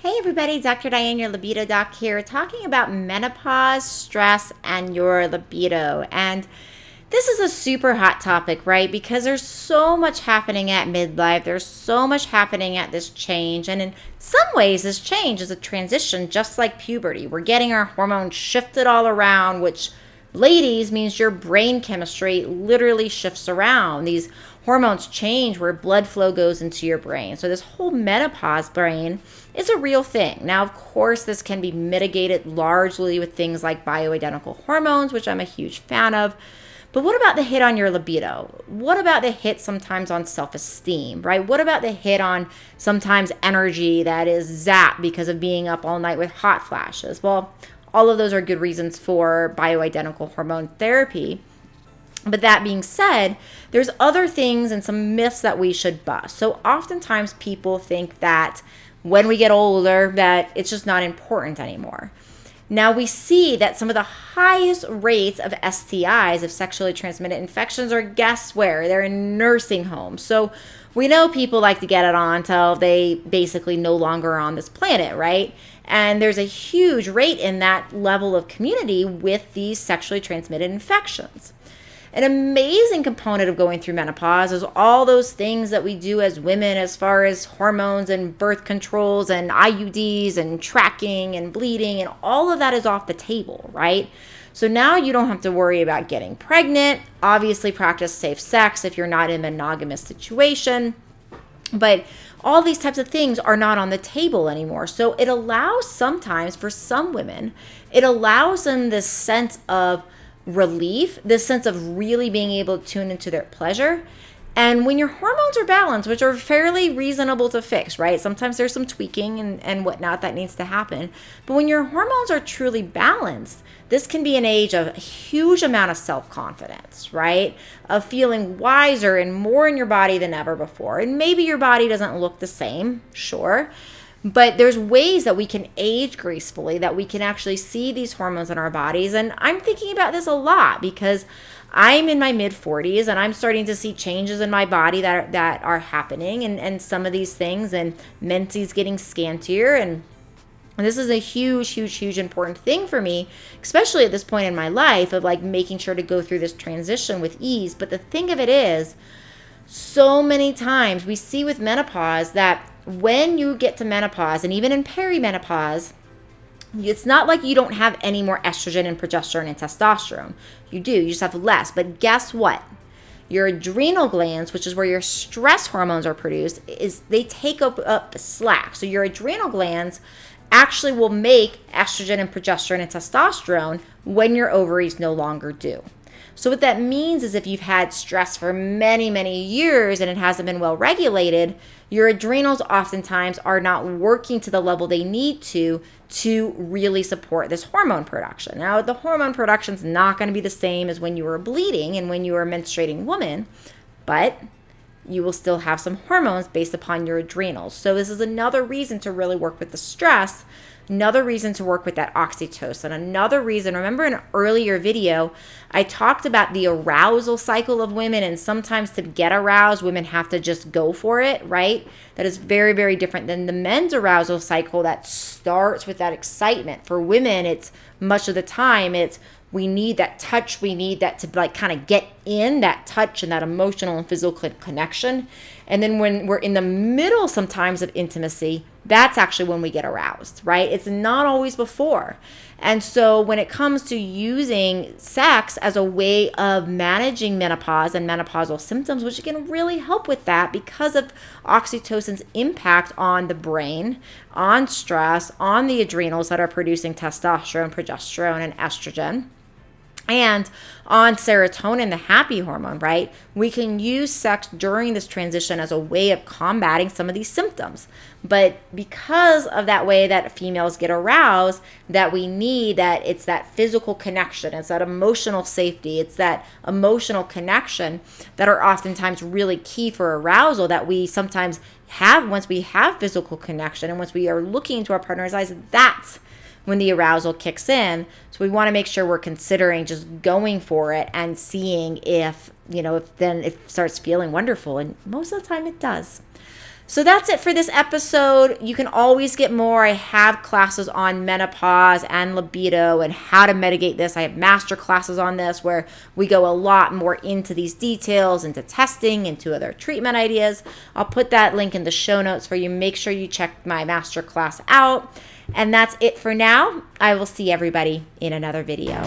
Hey everybody, Dr. Diane, your libido doc here, talking about menopause, stress, and your libido. And this is a super hot topic, right? Because there's so much happening at midlife. There's so much happening at this change. And in some ways, this change is a transition, just like puberty. We're getting our hormones shifted all around, which ladies means your brain chemistry literally shifts around. These hormones change where blood flow goes into your brain. So this whole menopause brain is a real thing. Now, of course, this can be mitigated largely with things like bioidentical hormones, which I'm a huge fan of. But what about the hit on your libido? What about the hit sometimes on self-esteem, right? What about the hit on sometimes energy that is zapped because of being up all night with hot flashes? Well, all of those are good reasons for bioidentical hormone therapy. But that being said, there's other things and some myths that we should bust. So oftentimes people think that when we get older, that it's just not important anymore. Now we see that some of the highest rates of STIs, of sexually transmitted infections, are guess where? They're in nursing homes. So we know people like to get it on until they basically no longer are on this planet, right? And there's a huge rate in that level of community with these sexually transmitted infections. An amazing component of going through menopause is all those things that we do as women as far as hormones and birth controls and IUDs and tracking and bleeding, and all of that is off the table, right? So now you don't have to worry about getting pregnant. Obviously, practice safe sex if you're not in a monogamous situation. But all these types of things are not on the table anymore. So it allows sometimes, for some women, it allows them this sense of relief, this sense of really being able to tune into their pleasure. And when your hormones are balanced, which are fairly reasonable to fix, right? Sometimes there's some tweaking and whatnot that needs to happen. But when your hormones are truly balanced, this can be an age of a huge amount of self-confidence, right? Of feeling wiser and more in your body than ever before. And maybe your body doesn't look the same, sure. But there's ways that we can age gracefully, that we can actually see these hormones in our bodies. And I'm thinking about this a lot because I'm in my mid-40s and I'm starting to see changes in my body that are happening, and some of these things, and menses getting scantier. And this is a huge important thing for me, especially at this point in my life, of like making sure to go through this transition with ease. But the thing of it is, so many times we see with menopause that when you get to menopause, and even in perimenopause, it's not like you don't have any more estrogen and progesterone and testosterone. You do, you just have less. But guess what? Your adrenal glands, which is where your stress hormones are produced, they take up slack. So your adrenal glands actually will make estrogen and progesterone and testosterone when your ovaries no longer do. So what that means is if you've had stress for many years and it hasn't been well regulated, your adrenals oftentimes are not working to the level they need to really support this hormone production. Now, the hormone production is not going to be the same as when you were bleeding and when you were a menstruating woman, but you will still have some hormones based upon your adrenals. So this is another reason to really work with the stress. Another reason to work with that oxytocin. Another reason, remember in an earlier video, I talked about the arousal cycle of women, and sometimes to get aroused, women have to just go for it, right? That is very different than the men's arousal cycle that starts with that excitement. For women, it's much of the time, we need that touch, we need that to like kind of get in that touch and that emotional and physical connection. And then when we're in the middle sometimes of intimacy, that's actually when we get aroused, right? It's not always before. And so when it comes to using sex as a way of managing menopause and menopausal symptoms, which can really help with that because of oxytocin's impact on the brain, on stress, on the adrenals that are producing testosterone, progesterone, and estrogen, and on serotonin, the happy hormone, right? We can use sex during this transition as a way of combating some of these symptoms. But because of that way that females get aroused, that we need, that it's that physical connection, it's that emotional safety, it's that emotional connection that are oftentimes really key for arousal, that we sometimes have once we have physical connection and once we are looking into our partner's eyes, that's when the arousal kicks in. So we want to make sure we're considering just going for it and seeing if then it starts feeling wonderful. And most of the time it does. So that's it for this episode. You can always get more. I have classes on menopause and libido and how to mitigate this. I have master classes on this where we go a lot more into these details, into testing, into other treatment ideas. I'll put that link in the show notes for you. Make sure you check my master class out. And that's it for now. I will see everybody in another video.